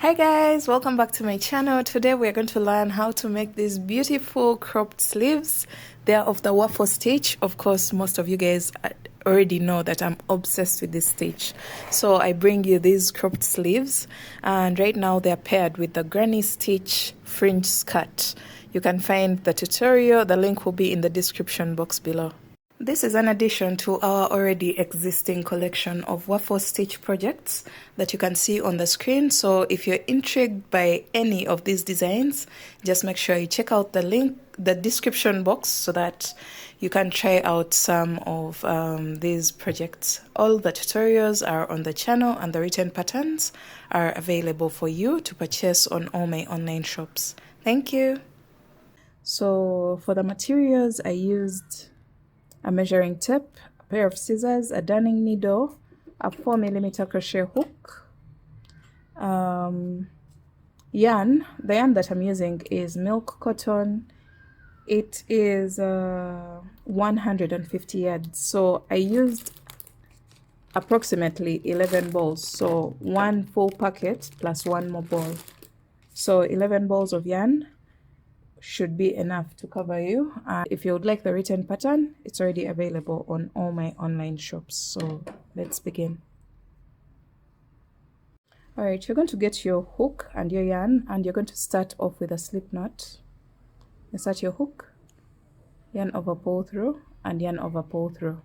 Hi guys, welcome back to my channel. Today we're going to learn how to make these beautiful cropped sleeves. They're of the Waffle Stitch. Of course, most of you guys already know that I'm obsessed with this stitch. So I bring you these cropped sleeves, and right now they're paired with the Granny Stitch Fringe skirt. You can find the tutorial. The link will be in the description box below. This is an addition to our already existing collection of waffle stitch projects that you can see on the screen. So if you're intrigued by any of these designs, just make sure you check out the link, the description box, so that you can try out some of these projects. All the tutorials are on the channel, and the written patterns are available for you to purchase on all my online shops. Thank you. So for the materials, I used a measuring tape, a pair of scissors, a darning needle, a 4mm crochet hook, yarn. The yarn that I'm using is milk cotton. It is 150 yards, so I used approximately 11 balls, so one full packet plus one more ball, so 11 balls of yarn should be enough to cover you. If you would like the written pattern, it's already available on all my online shops. So let's begin. All right, you're going to get your hook and your yarn, and you're going to start off with a slip knot. Insert your hook, yarn over, pull through, and yarn over, pull through.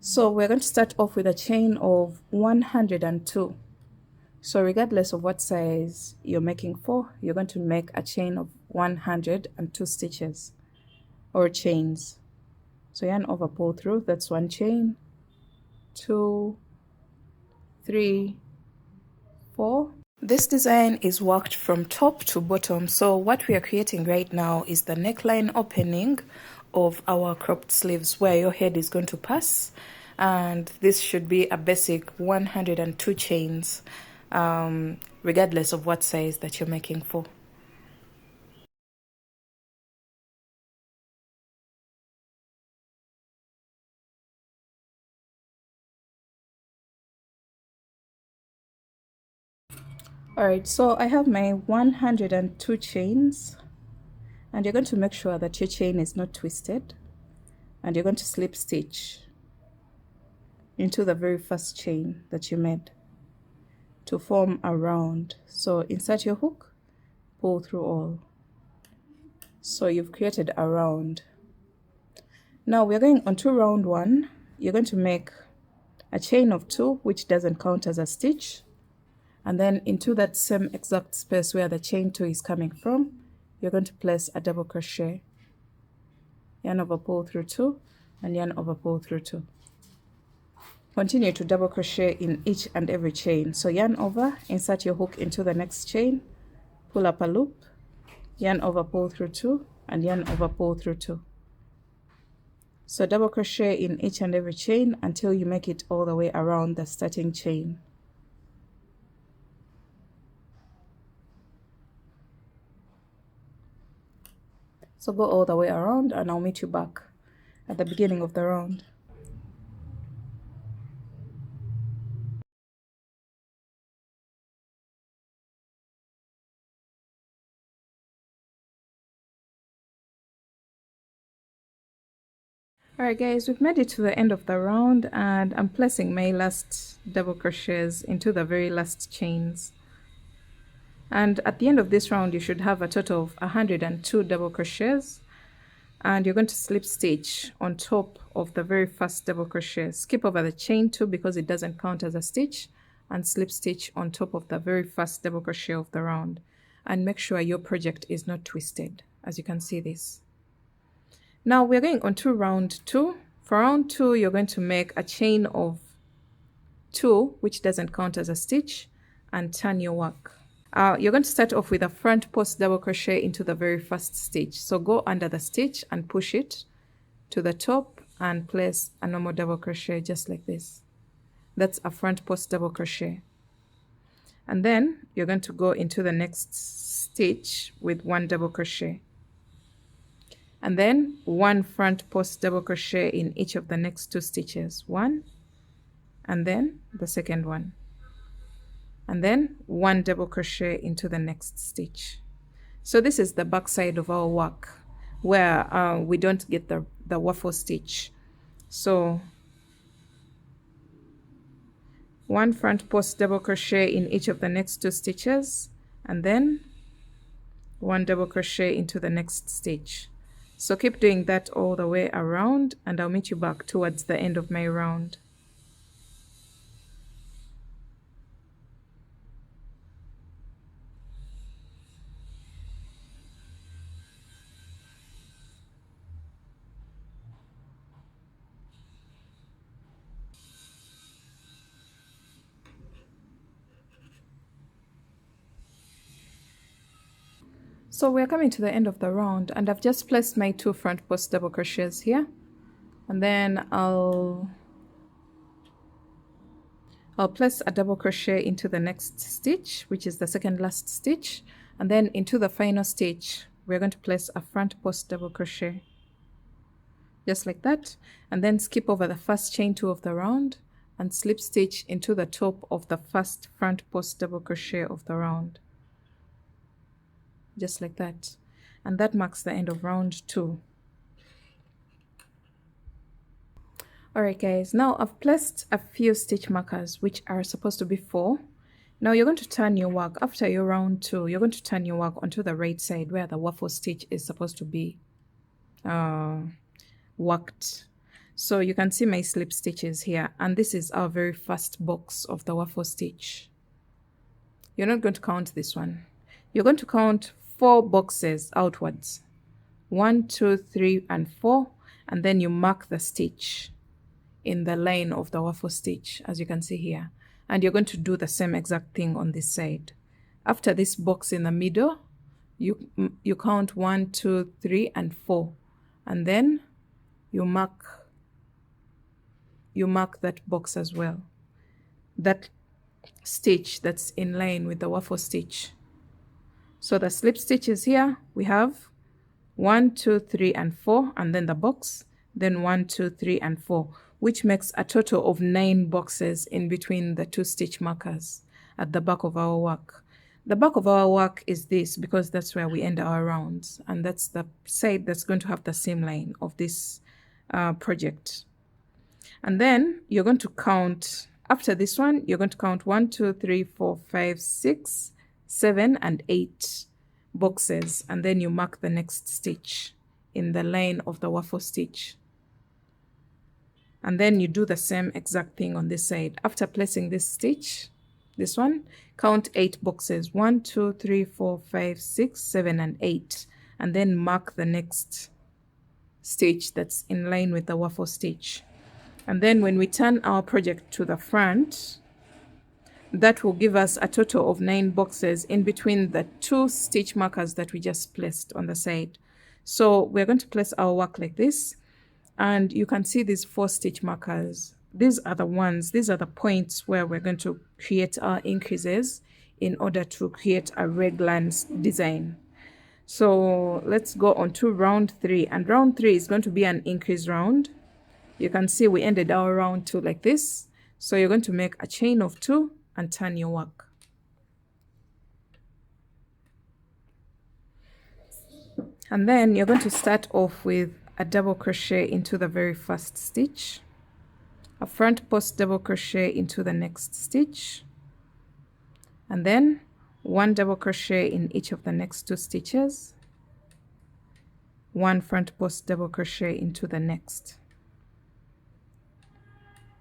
So we're going to start off with a chain of 102. So regardless of what size you're making for, you're going to make a chain of 102 stitches or chains. So yarn over, pull through, that's one chain, 2, 3, 4. This design is worked from top to bottom. So what we are creating right now is the neckline opening of our cropped sleeves, where your head is going to pass, and this should be a basic 102 chains. Regardless of what size that you're making for. Alright, so I have my 102 chains, and you're going to make sure that your chain is not twisted, and you're going to slip stitch into the very first chain that you made to form a round. So insert your hook, pull through all. So you've created a round. Now we're going on to round 1. You're going to make a chain of 2, which doesn't count as a stitch, and then into that same exact space where the chain 2 is coming from, you're going to place a double crochet, yarn over, pull through 2, and yarn over, pull through 2. Continue to double crochet in each and every chain. So yarn over, insert your hook into the next chain, pull up a loop, yarn over, pull through 2, and yarn over, pull through 2. So double crochet in each and every chain until you make it all the way around the starting chain. So go all the way around, and I'll meet you back at the beginning of the round. Alright guys, we've made it to the end of the round, and I'm placing my last double crochets into the very last chains. And at the end of this round, you should have a total of 102 double crochets, and you're going to slip stitch on top of the very first double crochet. Skip over the chain 2 because it doesn't count as a stitch, and slip stitch on top of the very first double crochet of the round. And make sure your project is not twisted, as you can see this. Now we're going on to round 2. For round 2, you're going to make a chain of 2, which doesn't count as a stitch, and turn your work. You're going to start off with a front post double crochet into the very first stitch. So go under the stitch and push it to the top and place a normal double crochet just like this. That's a front post double crochet. And then you're going to go into the next stitch with 1 double crochet. And then 1 front post double crochet in each of the next 2 stitches. 1, and then the second one. and then 1 double crochet into the next stitch. So this is the back side of our work where we don't get the waffle stitch. So 1 front post double crochet in each of the next 2 stitches, and then 1 double crochet into the next stitch. So keep doing that all the way around, and I'll meet you back towards the end of my round. So we're coming to the end of the round, and I've just placed my 2 front post double crochets here, and then I'll place a double crochet into the next stitch, which is the second last stitch, and then into the final stitch we're going to place a front post double crochet, just like that, and then skip over the first chain 2 of the round and slip stitch into the top of the first front post double crochet of the round, just like that, and that marks the end of round 2. Alright guys, now I've placed a few stitch markers which are supposed to be 4. Now you're going to turn your work, after your round 2, you're going to turn your work onto the right side where the waffle stitch is supposed to be worked. So you can see my slip stitches here, and this is our very first box of the waffle stitch. You're not going to count this one. You're going to count 4 boxes outwards. 1, 2, 3, and 4, and then you mark the stitch in the line of the waffle stitch, as you can see here, and you're going to do the same exact thing on this side. After this box in the middle, you count 1, 2, 3, and 4, and then you mark that box as well, that stitch that's in line with the waffle stitch. So the slip stitches here, we have 1, 2, 3, and 4, and then the box, then 1, 2, 3, and 4, which makes a total of 9 boxes in between the 2 stitch markers at the back of our work. The back of our work is this because that's where we end our rounds, and that's the side that's going to have the seam line of this project. And then you're going to count, after this one, you're going to count 1, 2, 3, 4, 5, 6, 7, and 8 boxes, and then you mark the next stitch in the line of the waffle stitch. And then you do the same exact thing on this side. After placing this stitch, this one, count 8 boxes, 1, 2, 3, 4, 5, 6, 7, and 8, and then mark the next stitch that's in line with the waffle stitch. And then when we turn our project to the front, that will give us a total of 9 boxes in between the 2 stitch markers that we just placed on the side. So we're going to place our work like this, and you can see these 4 stitch markers. These are the points where we're going to create our increases in order to create a reglan design. So let's go on to round 3, and round 3 is going to be an increase round. You can see we ended our round 2 like this. So you're going to make a chain of 2 and turn your work. And then you're going to start off with a double crochet into the very first stitch, a front post double crochet into the next stitch, and then 1 double crochet in each of the next 2 stitches, 1 front post double crochet into the next,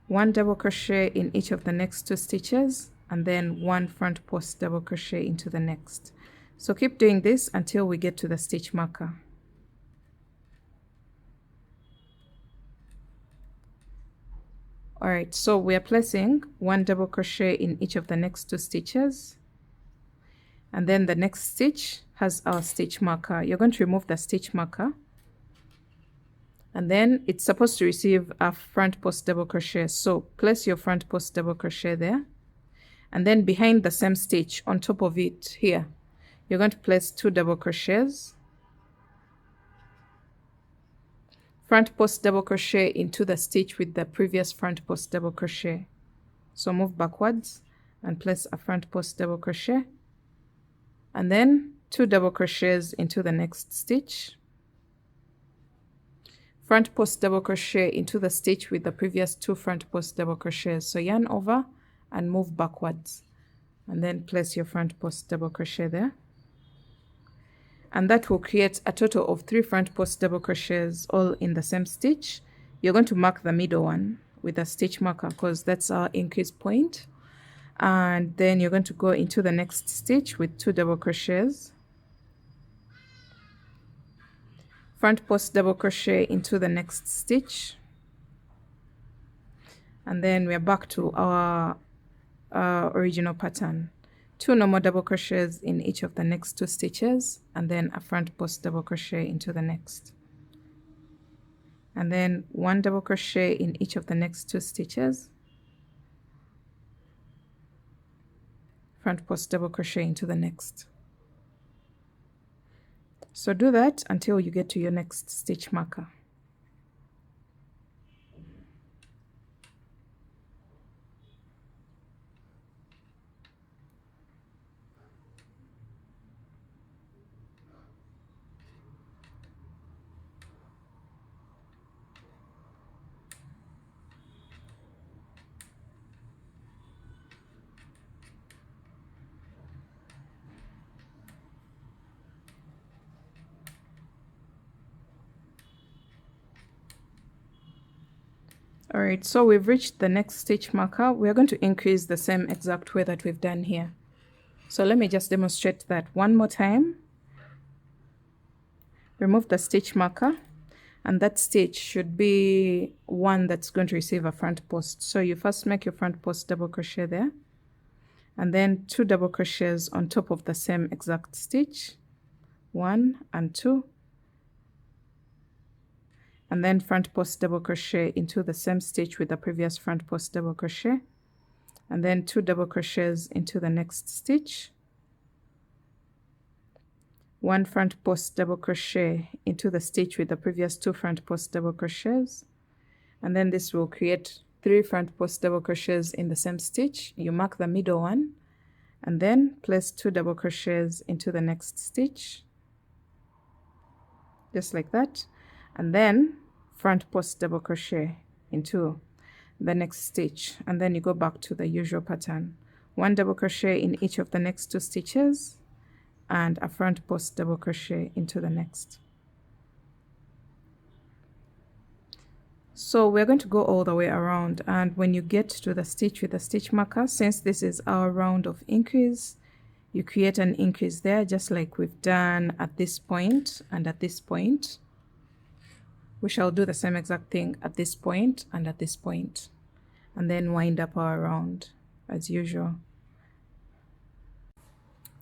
1 double crochet in each of the next 2 stitches, and then 1 front post double crochet into the next. So keep doing this until we get to the stitch marker. Alright, so we are placing 1 double crochet in each of the next 2 stitches, and then the next stitch has our stitch marker. You're going to remove the stitch marker, and then it's supposed to receive a front post double crochet. So place your front post double crochet there, and then behind the same stitch on top of it here, you're going to place 2 double crochets, front post double crochet into the stitch with the previous front post double crochet. So move backwards and place a front post double crochet, and then 2 double crochets into the next stitch, front post double crochet into the stitch with the previous 2 front post double crochets. So yarn over and move backwards, and then place your front post double crochet there, and that will create a total of 3 front post double crochets all in the same stitch. You're going to mark the middle one with a stitch marker because that's our increase point, and then you're going to go into the next stitch with 2 double crochets, front post double crochet into the next stitch, and then we're back to our original pattern. 2 normal double crochets in each of the next 2 stitches, and then a front post double crochet into the next, and then 1 double crochet in each of the next 2 stitches, front post double crochet into the next. So do that until you get to your next stitch marker. Alright, so we've reached the next stitch marker. We're going to increase the same exact way that we've done here. So let me just demonstrate that one more time. Remove the stitch marker, and that stitch should be one that's going to receive a front post. So you first make your front post double crochet there, and then 2 double crochets on top of the same exact stitch, 1 and 2, and then front post double crochet into the same stitch with the previous front post double crochet, and then 2 double crochets into the next stitch, 1 front post double crochet into the stitch with the previous 2 front post double crochets, and then this will create 3 front post double crochets in the same stitch. You mark the middle one, and then place 2 double crochets into the next stitch, just like that, and then front post double crochet into the next stitch, and then you go back to the usual pattern, 1 double crochet in each of the next 2 stitches, and a front post double crochet into the next. So we're going to go all the way around, and when you get to the stitch with the stitch marker, since this is our round of increase, you create an increase there just like we've done at this point and at this point. We shall do the same exact thing at this point and at this point, and then wind up our round as usual.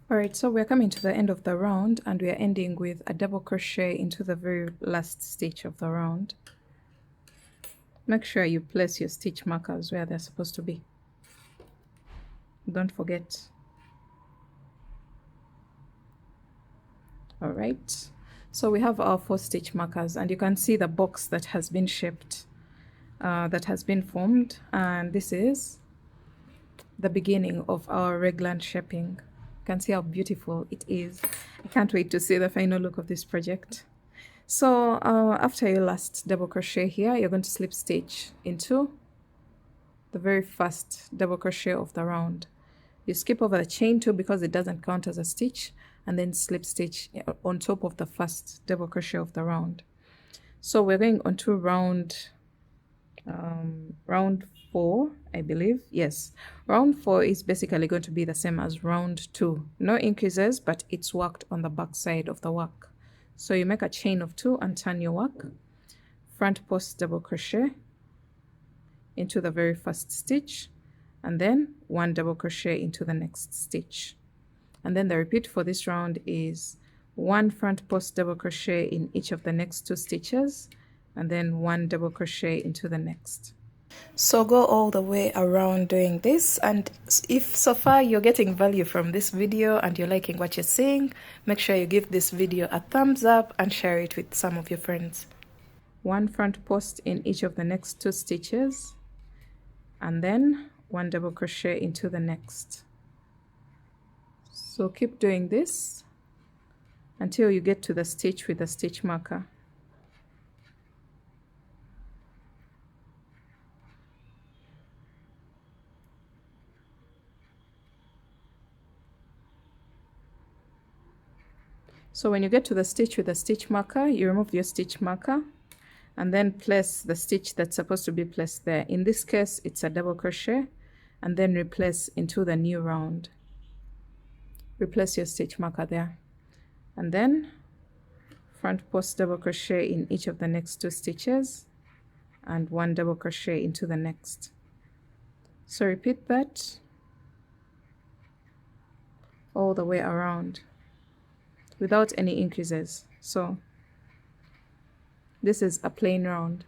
Alright, so we're coming to the end of the round, and we are ending with a double crochet into the very last stitch of the round. Make sure you place your stitch markers where they're supposed to be. Don't forget. Alright, so we have our 4 stitch markers, and you can see the box that has been shaped, that has been formed, and this is the beginning of our raglan shaping. You can see how beautiful it is. I can't wait to see the final look of this project. So after your last double crochet here, you're going to slip stitch into the very first double crochet of the round. You skip over the chain 2 because it doesn't count as a stitch, and then slip stitch on top of the first double crochet of the round. So we're going on to round 4, I believe. Yes, round 4 is basically going to be the same as round 2. No increases, but it's worked on the back side of the work. So you make a chain of 2 and turn your work, front post double crochet into the very first stitch, and then 1 double crochet into the next stitch. And then the repeat for this round is 1 front post double crochet in each of the next 2 stitches, and then 1 double crochet into the next. So go all the way around doing this, and if so far you're getting value from this video and you're liking what you're seeing, make sure you give this video a thumbs up and share it with some of your friends. 1 front post in each of the next 2 stitches, and then 1 double crochet into the next. So keep doing this until you get to the stitch with the stitch marker. So when you get to the stitch with the stitch marker, you remove your stitch marker and then place the stitch that's supposed to be placed there. In this case, it's a double crochet, and then replace into the new round. Replace your stitch marker there, and then front post double crochet in each of the next 2 stitches and 1 double crochet into the next. So repeat that all the way around without any increases. So this is a plain round.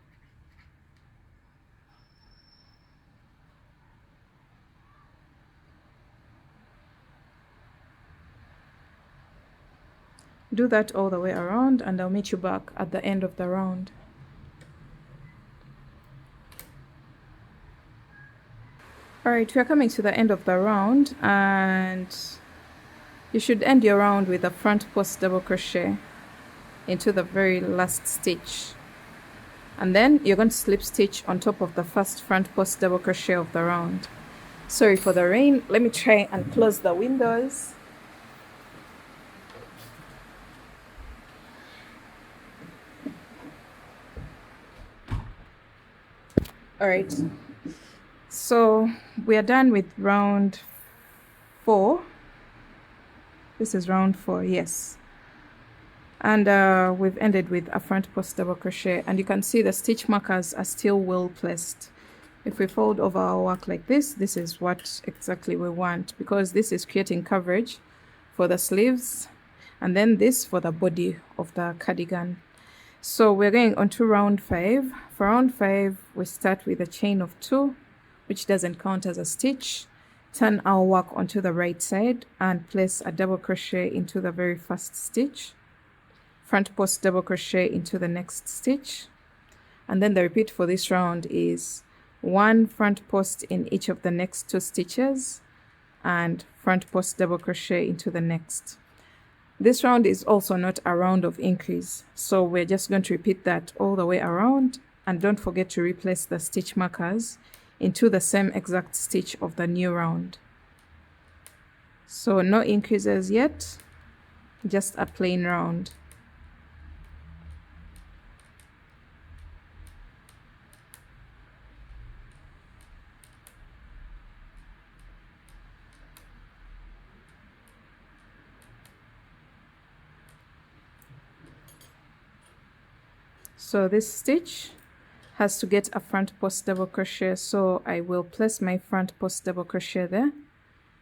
Do that all the way around, and I'll meet you back at the end of the round. Alright, we are coming to the end of the round, and you should end your round with a front post double crochet into the very last stitch, and then you're going to slip stitch on top of the first front post double crochet of the round. Sorry for the rain, let me try and close the windows. Alright, so we are done with round 4. This is round 4, yes. And we've ended with a front post double crochet, and you can see the stitch markers are still well placed. If we fold over our work like this is what exactly we want, because this is creating coverage for the sleeves, and then this for the body of the cardigan. So we're going on to round 5. For round 5, we start with a chain of 2, which doesn't count as a stitch. Turn our work onto the right side and place a double crochet into the very first stitch. Front post double crochet into the next stitch. And then the repeat for this round is 1 front post in each of the next 2 stitches and front post double crochet into the next. This round is also not a round of increase, so we're just going to repeat that all the way around, and don't forget to replace the stitch markers into the same exact stitch of the new round. So no increases yet, just a plain round. So this stitch has to get a front post double crochet, so I will place my front post double crochet there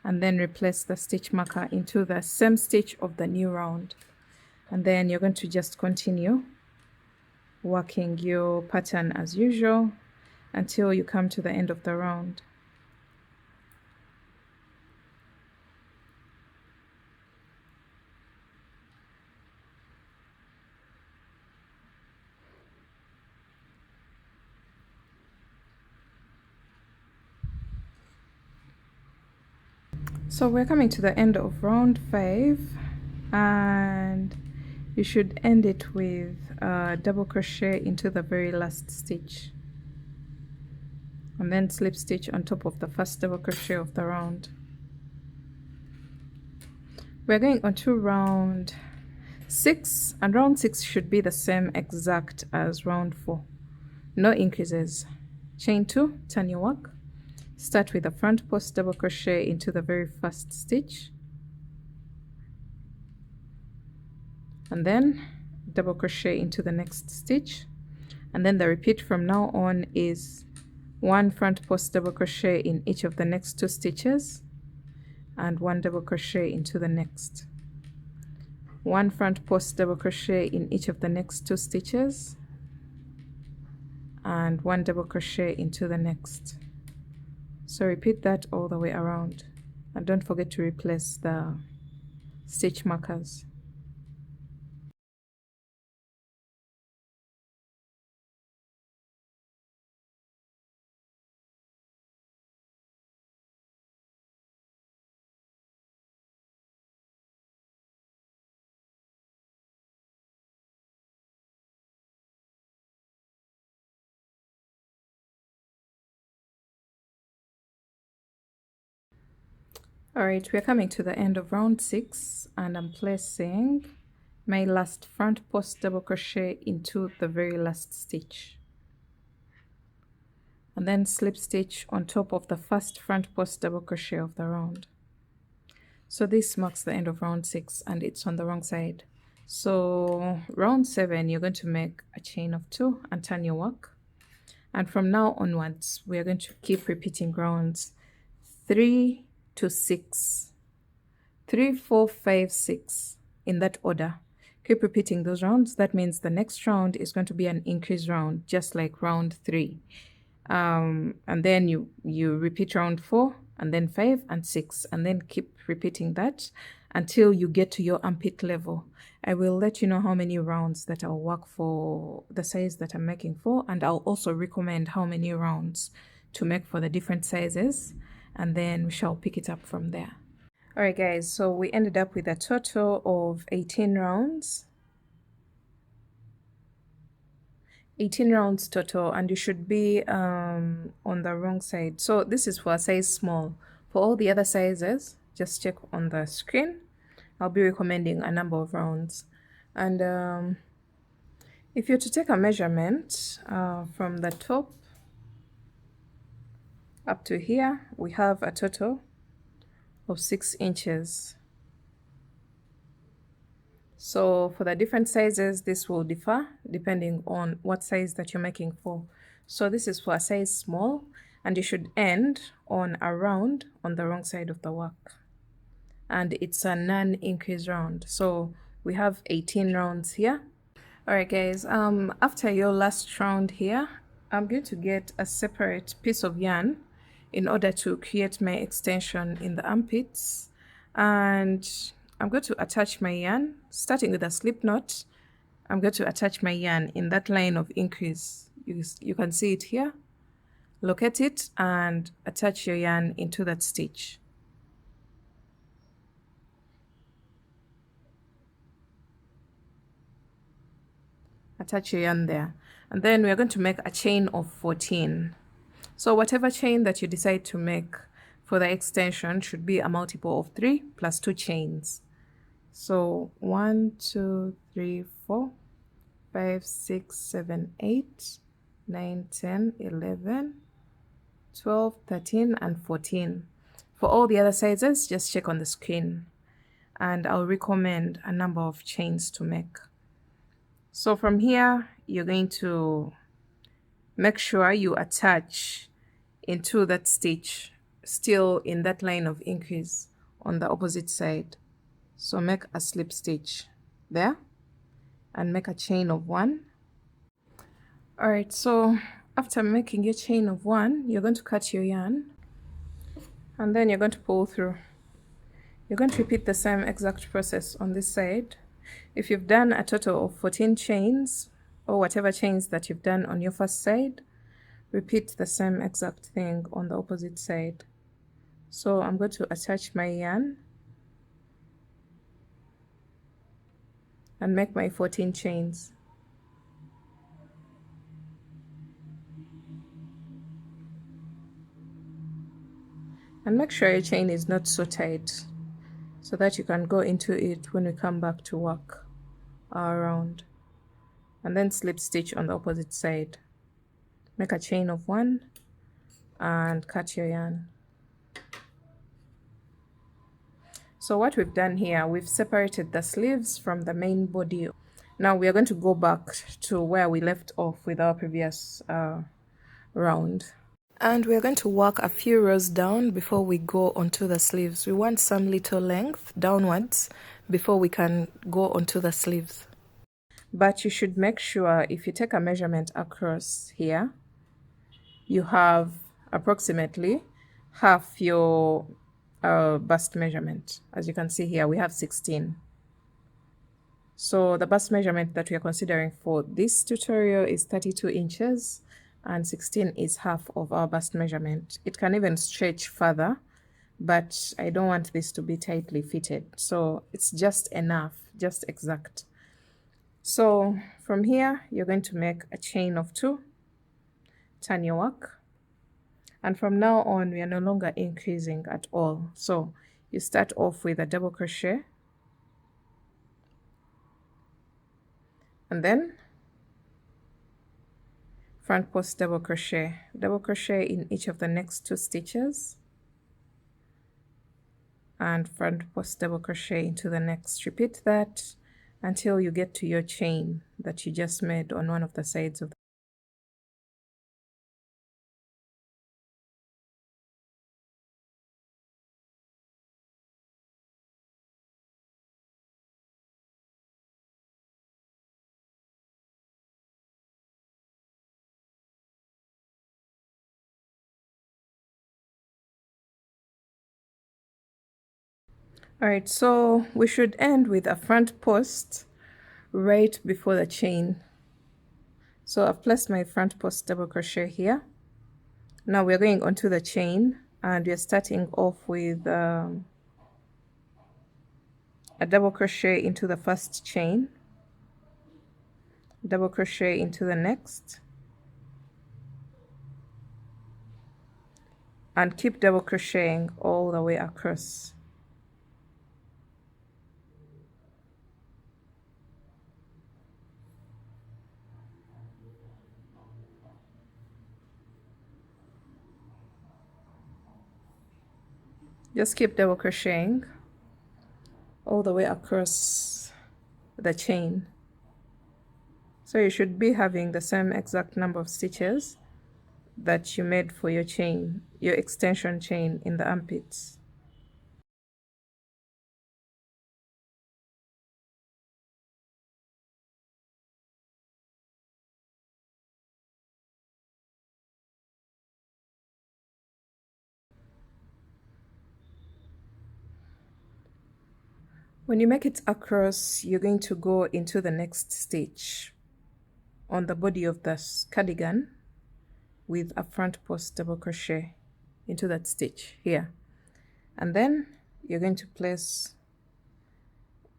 and then replace the stitch marker into the same stitch of the new round, and then you're going to just continue working your pattern as usual until you come to the end of the round. So we're coming to the end of round 5, and you should end it with a double crochet into the very last stitch, and then slip stitch on top of the first double crochet of the round. We're going on to round 6, and round 6 should be the same exact as round 4. No increases. Chain 2, turn your work. Start with a front post double crochet into the very first stitch, and then double crochet into the next stitch, and then the repeat from now on is 1 front post double crochet in each of the next 2 stitches and 1 double crochet into the next. 1 front post double crochet in each of the next 2 stitches and 1 double crochet into the next. So repeat that all the way around, and don't forget to replace the stitch markers. All right, we're coming to the end of round 6, and I'm placing my last front post double crochet into the very last stitch, and then slip stitch on top of the first front post double crochet of the round. So this marks the end of round 6, and it's on the wrong side. So round 7, you're going to make a chain of 2 and turn your work, and from now onwards we are going to keep repeating rounds 3 to 6, 3, 4, 5, 6, in that order. Keep repeating those rounds. That means the next round is going to be an increase round, just like round 3. And then you repeat round 4, and then 5 and 6, and then keep repeating that until you get to your armpit level. I will let you know how many rounds that I'll work for the size that I'm making for, and I'll also recommend how many rounds to make for the different sizes, and then we shall pick it up from there. Alright guys, so we ended up with a total of 18 rounds. 18 rounds total, and you should be on the wrong side. So this is for a size small. For all the other sizes, just check on the screen. I'll be recommending a number of rounds. And if you're to take a measurement from the top up to here, we have a total of 6 inches. So for the different sizes, this will differ depending on what size that you're making for. So this is for a size small, and you should end on a round on the wrong side of the work, and it's a non-increase round. So we have 18 rounds here. All right guys, after your last round here, I'm going to get a separate piece of yarn in order to create my extension in the armpits, and I'm going to attach my yarn starting with a slip knot. I'm going to attach my yarn in that line of increase. You can see it here. Locate it and attach your yarn into that stitch. Attach your yarn there, and then we're going to make a chain of 14. So whatever chain that you decide to make for the extension should be a multiple of 3 plus 2 chains. So 1, 2, 3, 4, 5, 6, 7, 8, 9, 10, 11, 12, 13, and 14. For all the other sizes, just check on the screen, and I'll recommend a number of chains to make. So from here, you're going to make sure you attach into that stitch, still in that line of increase on the opposite side. So make a slip stitch there and make a chain of 1. All right, so after making your chain of 1, you're going to cut your yarn, and then you're going to pull through. You're going to repeat the same exact process on this side. If you've done a total of 14 chains, or whatever chains that you've done on your first side, repeat the same exact thing on the opposite side. So I'm going to attach my yarn and make my 14 chains. And make sure your chain is not so tight, so that you can go into it when we come back to work our round. And then slip stitch on the opposite side. Make a chain of 1 and cut your yarn. So what we've done here, we've separated the sleeves from the main body. Now we are going to go back to where we left off with our previous round. And we're going to work a few rows down before we go onto the sleeves. We want some little length downwards before we can go onto the sleeves. But you should make sure, if you take a measurement across here, you have approximately half your bust measurement. As you can see here, we have 16. So the bust measurement that we are considering for this tutorial is 32 inches, and 16 is half of our bust measurement. It can even stretch further, but I don't want this to be tightly fitted, so it's just enough, just exact. So from here, you're going to make a chain of 2, turn your work, and from now on we are no longer increasing at all. So you start off with a double crochet, and then front post double crochet in each of the next 2 stitches, and front post double crochet into the next. Repeat that until you get to your chain that you just made on one of the sides of the Alright, so we should end with a front post right before the chain. So I've placed my front post double crochet here. Now we're going onto the chain, and we're starting off with a double crochet into the first chain, double crochet into the next, and keep double crocheting all the way across. Just keep double crocheting all the way across the chain. So you should be having the same exact number of stitches that you made for your chain, your extension chain in the armpits. When you make it across, you're going to go into the next stitch on the body of the cardigan with a front post double crochet into that stitch here, and then you're going to place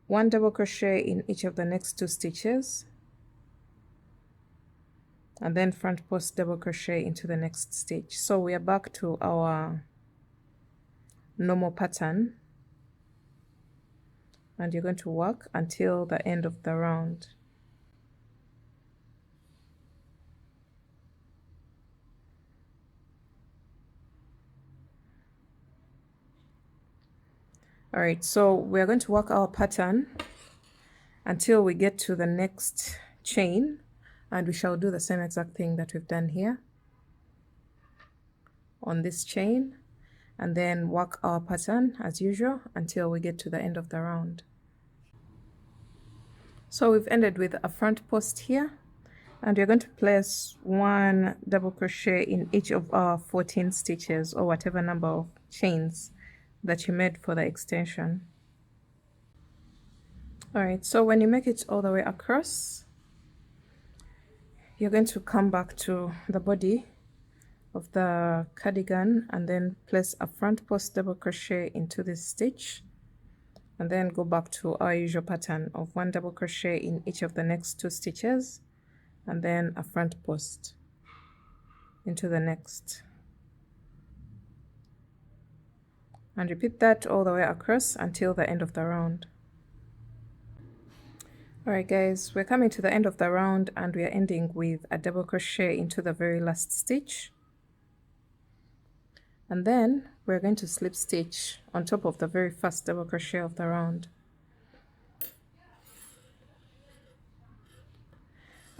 1 double crochet in each of the next 2 stitches, and then front post double crochet into the next stitch. So we are back to our normal pattern, and you're going to work until the end of the round. Alright, so we're going to work our pattern until we get to the next chain, and we shall do the same exact thing that we've done here on this chain, and then work our pattern as usual until we get to the end of the round. So we've ended with a front post here, and we're going to place 1 double crochet in each of our 14 stitches, or whatever number of chains that you made for the extension. Alright, so when you make it all the way across, you're going to come back to the body of the cardigan and then place a front post double crochet into this stitch, and then go back to our usual pattern of 1 double crochet in each of the next 2 stitches, and then a front post into the next, and repeat that all the way across until the end of the round. Alright guys, we're coming to the end of the round, and we are ending with a double crochet into the very last stitch, and then we're going to slip stitch on top of the very first double crochet of the round.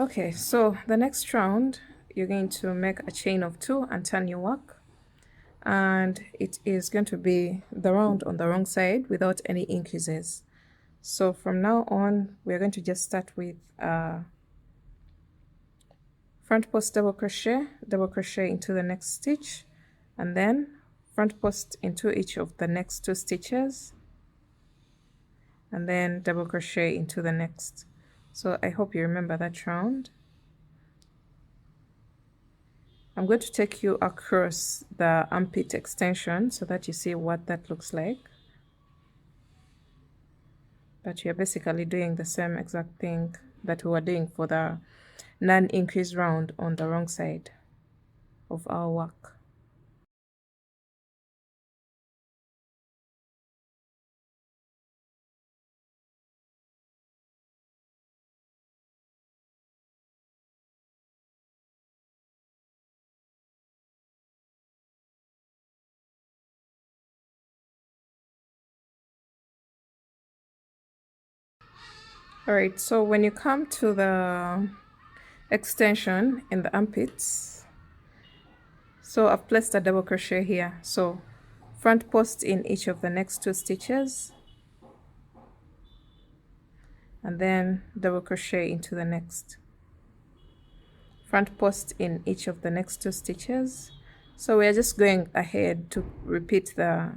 Okay, so the next round you're going to make a chain of 2 and turn your work, and it is going to be the round on the wrong side without any increases. So from now on, we're going to just start with front post double crochet into the next stitch, and then front post into each of the next 2 stitches, and then double crochet into the next. So I hope you remember that round. I'm going to take you across the armpit extension so that you see what that looks like. But you're basically doing the same exact thing that we were doing for the non-increase round on the wrong side of our work. All right, so when you come to the extension in the armpits, so I've placed a double crochet here, so front post in each of the next 2 stitches and then double crochet into the next, front post in each of the next 2 stitches. So we are just going ahead to repeat the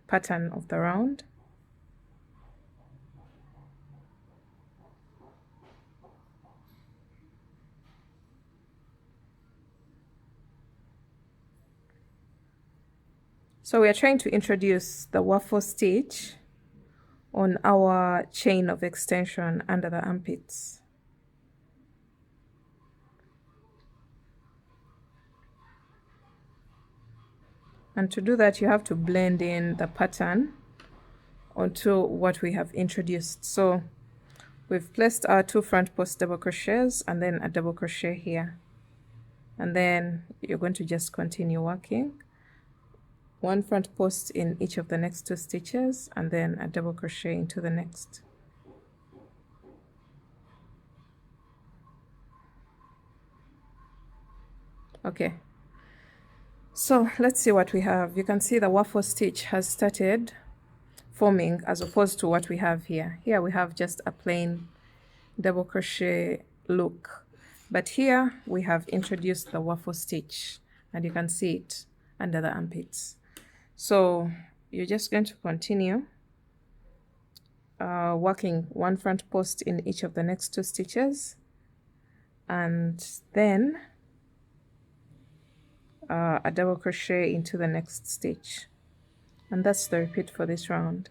pattern of the round. So we are trying to introduce the waffle stitch on our chain of extension under the armpits. And to do that, you have to blend in the pattern onto what we have introduced. So we've placed our 2 front post double crochets and then a double crochet here. And then you're going to just continue working. 1 front post in each of the next 2 stitches and then a double crochet into the next. Okay, so let's see what we have. You can see the waffle stitch has started forming as opposed to what we have here. Here we have just a plain double crochet look, but here we have introduced the waffle stitch and you can see it under the armpits. So you're just going to continue working 1 front post in each of the next 2 stitches and then a double crochet into the next stitch, and that's the repeat for this round.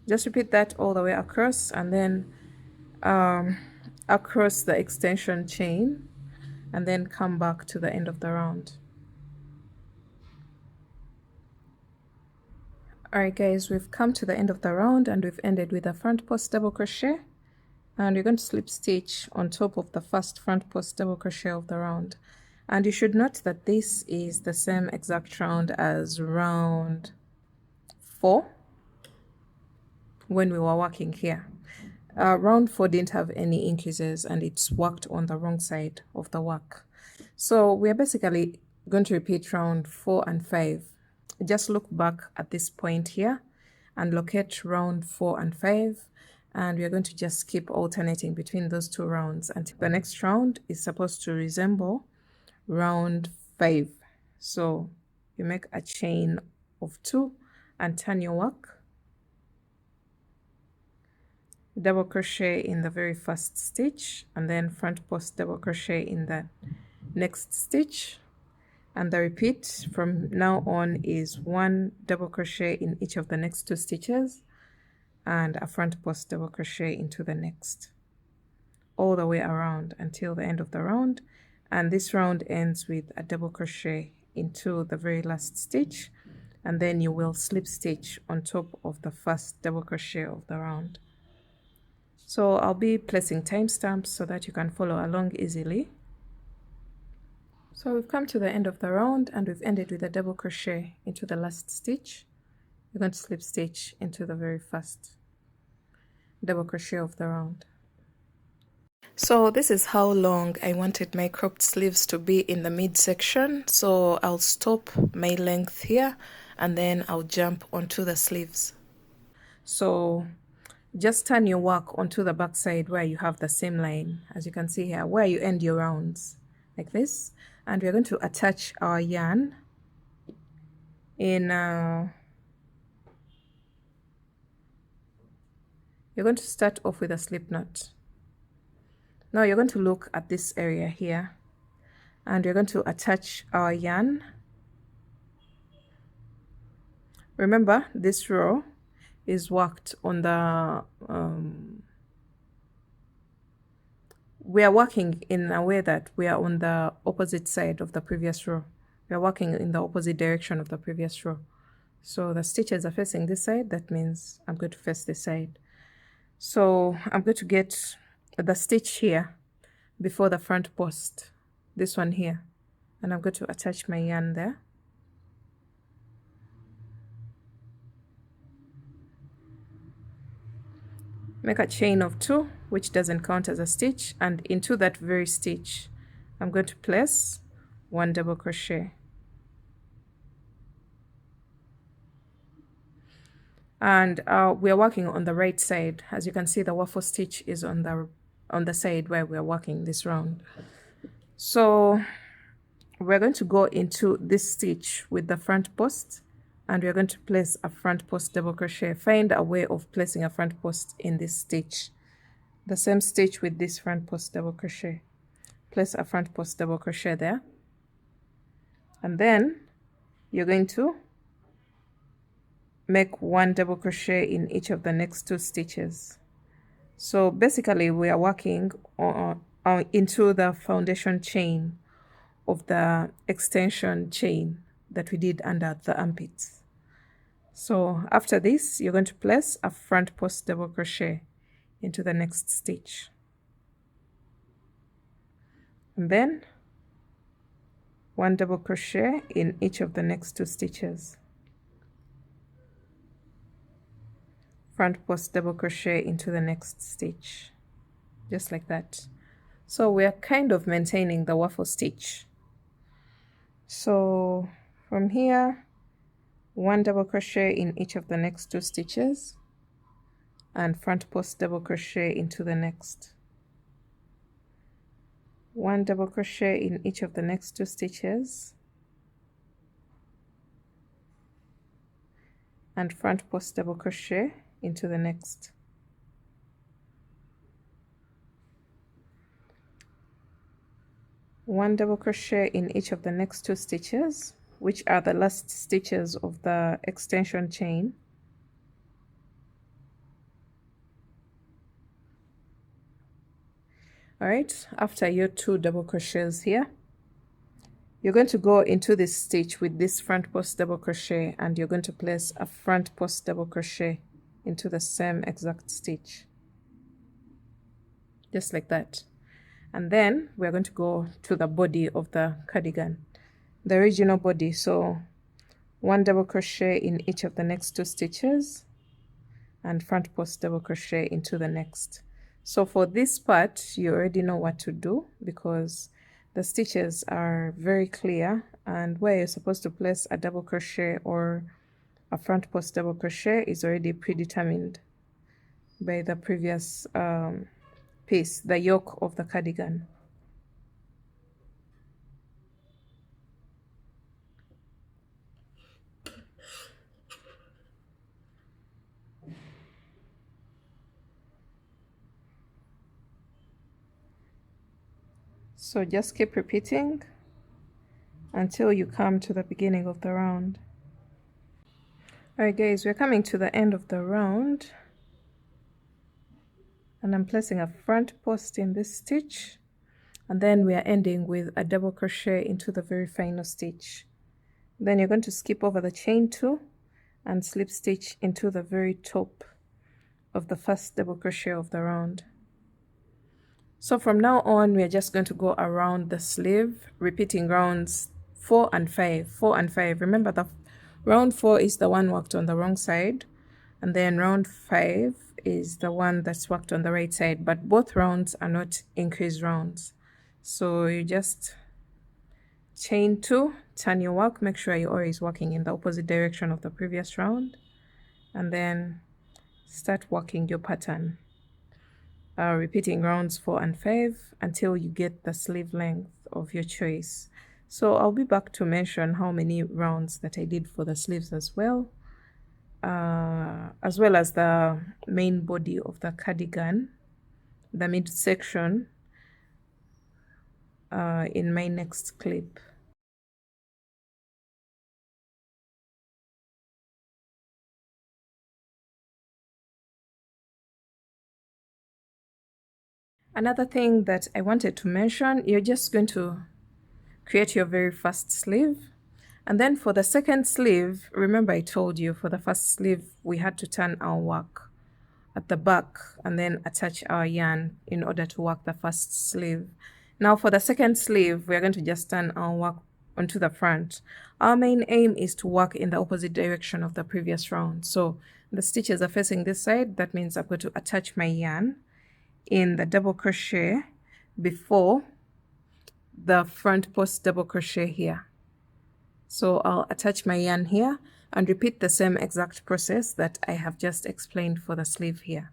Just repeat that all the way across and then across the extension chain and then come back to the end of the round. Alright guys, we've come to the end of the round and we've ended with a front post double crochet, and you're going to slip stitch on top of the first front post double crochet of the round. And you should note that this is the same exact round as round 4 when we were working here. Round 4 didn't have any increases and it's worked on the wrong side of the work. So we're basically going to repeat round 4 and 5. Just look back at this point here and locate round 4 and 5, and we are going to just keep alternating between those 2 rounds until the next round is supposed to resemble round 5. So you make a chain of 2 and turn your work, double crochet in the very first stitch and then front post double crochet in the next stitch, and the repeat from now on is 1 double crochet in each of the next 2 stitches and a front post double crochet into the next, all the way around until the end of the round. And this round ends with a double crochet into the very last stitch, and then you will slip stitch on top of the first double crochet of the round. So I'll be placing timestamps so that you can follow along easily. So we've come to the end of the round and we've ended with a double crochet into the last stitch. You're going to slip stitch into the very first double crochet of the round. So this is how long I wanted my cropped sleeves to be in the midsection. So I'll stop my length here and then I'll jump onto the sleeves. So just turn your work onto the back side where you have the same line, as you can see here, where you end your rounds, like this. And we're going to attach our yarn in you're going to start off with a slip knot. Now you're going to look at this area here and we're going to attach our yarn. Remember, this row is worked on the we are working in a way that we are on the opposite side of the previous row. We are working in the opposite direction of the previous row. So the stitches are facing this side, that means I'm going to face this side. So I'm going to get the stitch here before the front post, this one here, and I'm going to attach my yarn there. make a chain of 2, which doesn't count as a stitch, and into that very stitch I'm going to place 1 double crochet. And we are working on the right side. As you can see, the waffle stitch is on the side where we are working this round. So we're going to go into this stitch with the front post, and we're going to place a front post double crochet. Find a way of placing a front post in this stitch. The same stitch with this front post double crochet. Place a front post double crochet there. And then you're going to make 1 double crochet in each of the next 2 stitches. So basically we are working into the foundation chain of the extension chain that we did under the armpits. So after this, you're going to place a front post double crochet into the next stitch, and then 1 double crochet in each of the next 2 stitches, front post double crochet into the next stitch, just like that. So we are kind of maintaining the waffle stitch. So from here, 1 double crochet in each of the next 2 stitches, and front post double crochet into the next. 1 double crochet in each of the next 2 stitches, and front post double crochet into the next. One double crochet in each of the next 2 stitches, which are the last stitches of the extension chain. All right, after your 2 double crochets here, you're going to go into this stitch with this front post double crochet, and you're going to place a front post double crochet into the same exact stitch, just like that. And then we're going to go to the body of the cardigan, the original body. So 1 double crochet in each of the next 2 stitches, and front post double crochet into the next. So for this part, you already know what to do because the stitches are very clear, and where you're supposed to place a double crochet or a front post double crochet is already predetermined by the previous piece, the yoke of the cardigan. So just keep repeating until you come to the beginning of the round. Alright guys, we're coming to the end of the round, and I'm placing a front post in this stitch, and then we are ending with a double crochet into the very final stitch. Then you're going to skip over the chain 2 and slip stitch into the very top of the first double crochet of the round. So from now on, we are just going to go around the sleeve, repeating rounds 4 and 5, 4 and 5. Remember, the round 4 is the one worked on the wrong side, and then round 5 is the one that's worked on the right side, but both rounds are not increased rounds. So you just chain 2, turn your work, make sure you're always working in the opposite direction of the previous round, and then start working your pattern. Repeating rounds 4 and 5 until you get the sleeve length of your choice. So I'll be back to mention how many rounds that I did for the sleeves as well as the main body of the cardigan, the midsection, in my next clip. Another thing that I wanted to mention, you're just going to create your very first sleeve, and then for the second sleeve, remember I told you for the first sleeve we had to turn our work at the back and then attach our yarn in order to work the first sleeve. Now for the second sleeve, we're going to just turn our work onto the front. Our main aim is to work in the opposite direction of the previous round. So the stitches are facing this side, that means I'm going to attach my yarn in the double crochet before the front post double crochet here. So I'll attach my yarn here and repeat the same exact process that I have just explained for the sleeve here.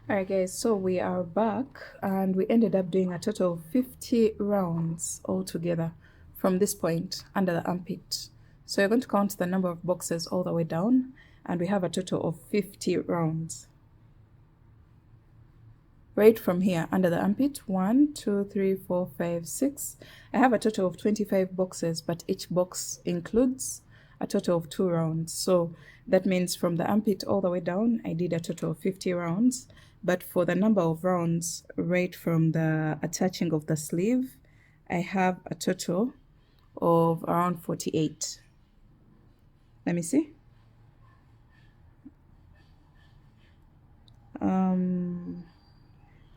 Alright guys, so we are back and we ended up doing a total of 50 rounds altogether from this point under the armpit. So you're going to count the number of boxes all the way down, and we have a total of 50 rounds. Right from here under the armpit, 1, 2, 3, 4, 5, 6. I have a total of 25 boxes, but each box includes a total of 2 rounds. So that means from the armpit all the way down, I did a total of 50 rounds. But for the number of rounds right from the attaching of the sleeve, I have a total of around 48. Let me see.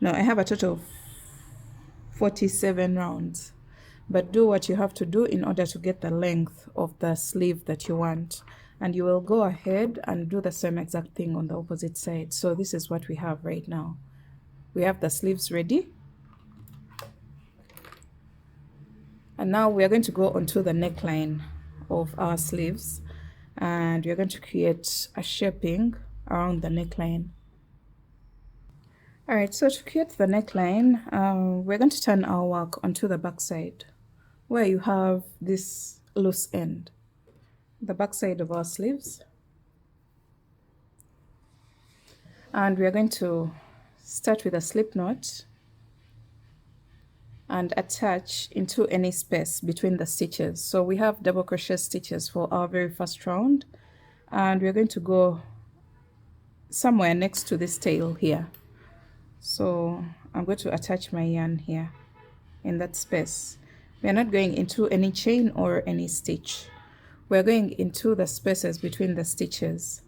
No, I have a total of 47 rounds. But do what you have to do in order to get the length of the sleeve that you want. And you will go ahead and do the same exact thing on the opposite side. So this is what we have right now. We have the sleeves ready. And now we are going to go onto the neckline of our sleeves. And we are going to create a shaping around the neckline. Alright, so to create the neckline, we're going to turn our work onto the back side, where you have this loose end, the back side of our sleeves. And we are going to start with a slip knot and attach into any space between the stitches. So we have double crochet stitches for our very first round, and we're going to go somewhere next to this tail here. So I'm going to attach my yarn here in that space. We're not going into any chain or any stitch. We're going into the spaces between the stitches.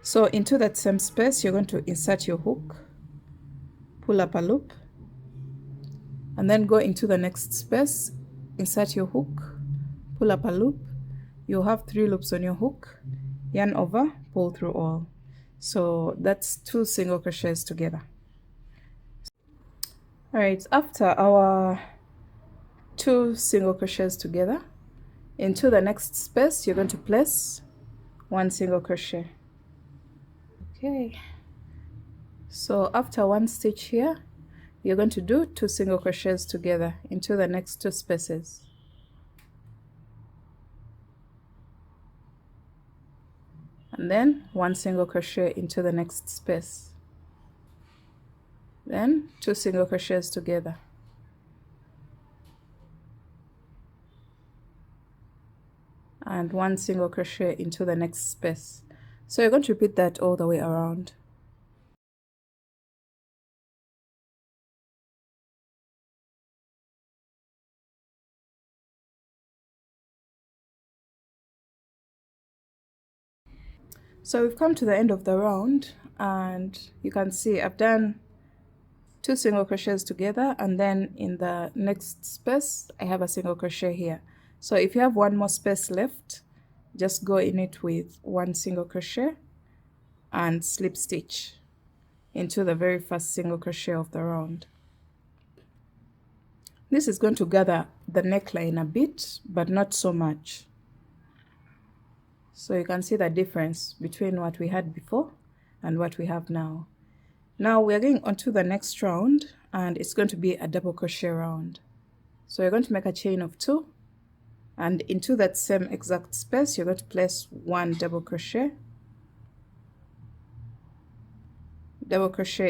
So into that same space, you're going to insert your hook, pull up a loop, and then go into the next space, insert your hook, pull up a loop. You'll have 3 loops on your hook, yarn over, pull through all. So that's 2 single crochets together. Alright, after our 2 single crochets together, into the next space you're going to place 1 single crochet. Okay, so after 1 stitch here, you're going to do 2 single crochets together into the next 2 spaces. And then 1 single crochet into the next space. Then 2 single crochets together. And 1 single crochet into the next space. So you're going to repeat that all the way around. So we've come to the end of the round, and you can see I've done 2 single crochets together, and then in the next space I have a single crochet here. So if you have 1 more space left, just go in it with 1 single crochet and slip stitch into the very first single crochet of the round. This is going to gather the neckline a bit, but not so much. So you can see the difference between what we had before and what we have now. Now we're going on to the next round, and it's going to be a double crochet round. So you're going to make a chain of 2, and into that same exact space you're going to place 1 double crochet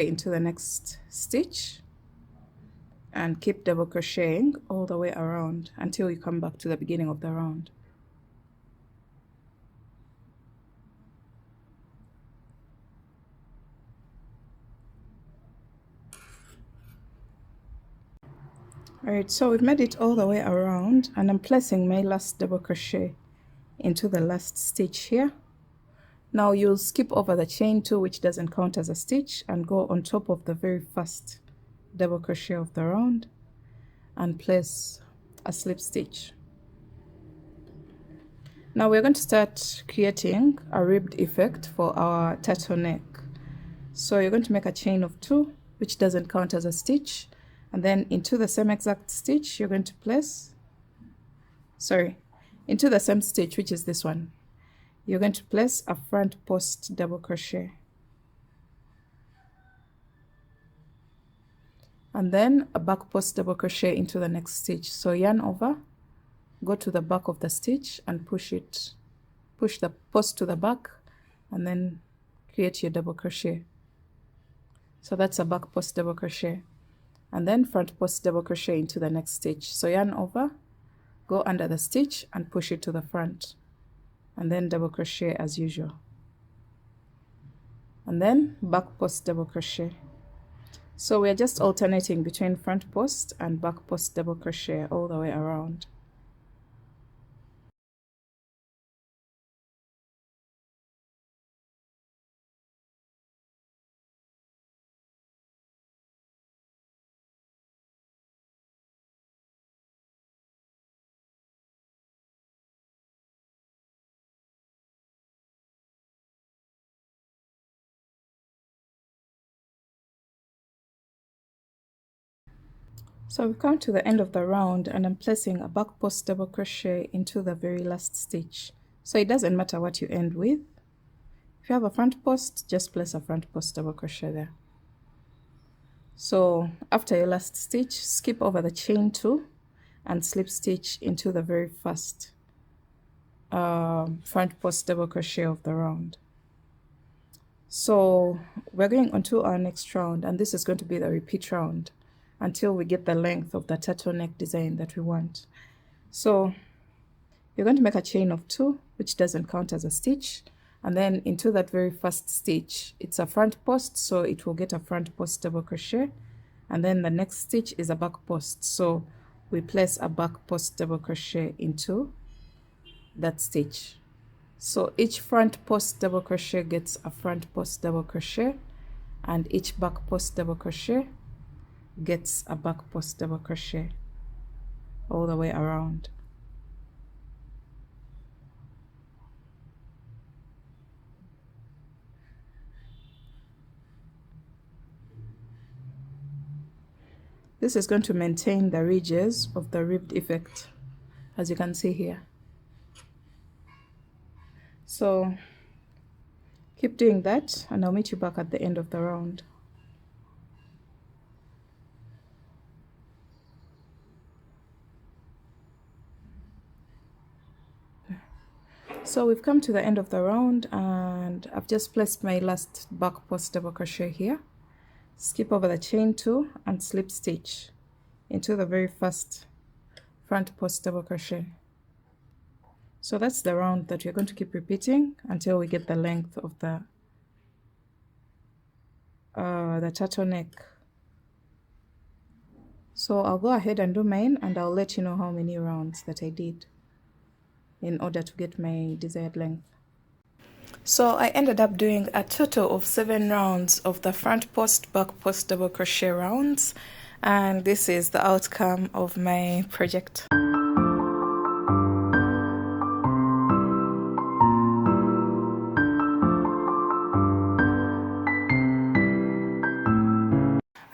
into the next stitch, and keep double crocheting all the way around until you come back to the beginning of the round. Alright, so we've made it all the way around, and I'm placing my last double crochet into the last stitch here. Now you'll skip over the chain 2, which doesn't count as a stitch, and go on top of the very first double crochet of the round and place a slip stitch. Now we're going to start creating a ribbed effect for our turtleneck. So you're going to make a chain of 2, which doesn't count as a stitch, and then into the same exact stitch you're going to place, into the same stitch, which is this one, you're going to place a front post double crochet, and then a back post double crochet into the next stitch. So yarn over, go to the back of the stitch and push the post to the back, and then create your double crochet. So that's a back post double crochet, and then front post double crochet into the next stitch. So yarn over, go under the stitch and push it to the front, and then double crochet as usual, and then back post double crochet. So we're just alternating between front post and back post double crochet all the way around. So we've come to the end of the round, and I'm placing a back post double crochet into the very last stitch. So it doesn't matter what you end with. If you have a front post, just place a front post double crochet there. So after your last stitch, skip over the chain 2 and slip stitch into the very first front post double crochet of the round. So we're going on to our next round, and this is going to be the repeat round until we get the length of the turtleneck design that we want. So you're going to make a chain of 2, which doesn't count as a stitch, and then into that very first stitch, it's a front post, so it will get a front post double crochet, and then the next stitch is a back post, so we place a back post double crochet into that stitch. So each front post double crochet gets a front post double crochet, and each back post double crochet gets a back post double crochet all the way around. This is going to maintain the ridges of the ribbed effect, as you can see here. So keep doing that, and I'll meet you back at the end of the round. So we've come to the end of the round, and I've just placed my last back post double crochet here. Skip over the chain 2 and slip stitch into the very first front post double crochet. So that's the round that we're going to keep repeating until we get the length of the turtleneck. So I'll go ahead and do mine, and I'll let you know how many rounds that I did in order to get my desired length. So I ended up doing a total of 7 rounds of the front post back post double crochet rounds, and this is the outcome of my project.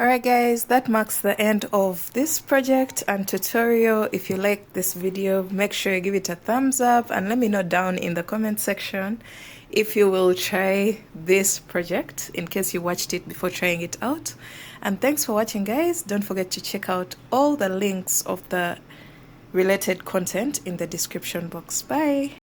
Alright guys, that marks the end of this project and tutorial. If you liked this video, make sure you give it a thumbs up and let me know down in the comment section if you will try this project in case you watched it before trying it out. And thanks for watching guys. Don't forget to check out all the links of the related content in the description box. Bye!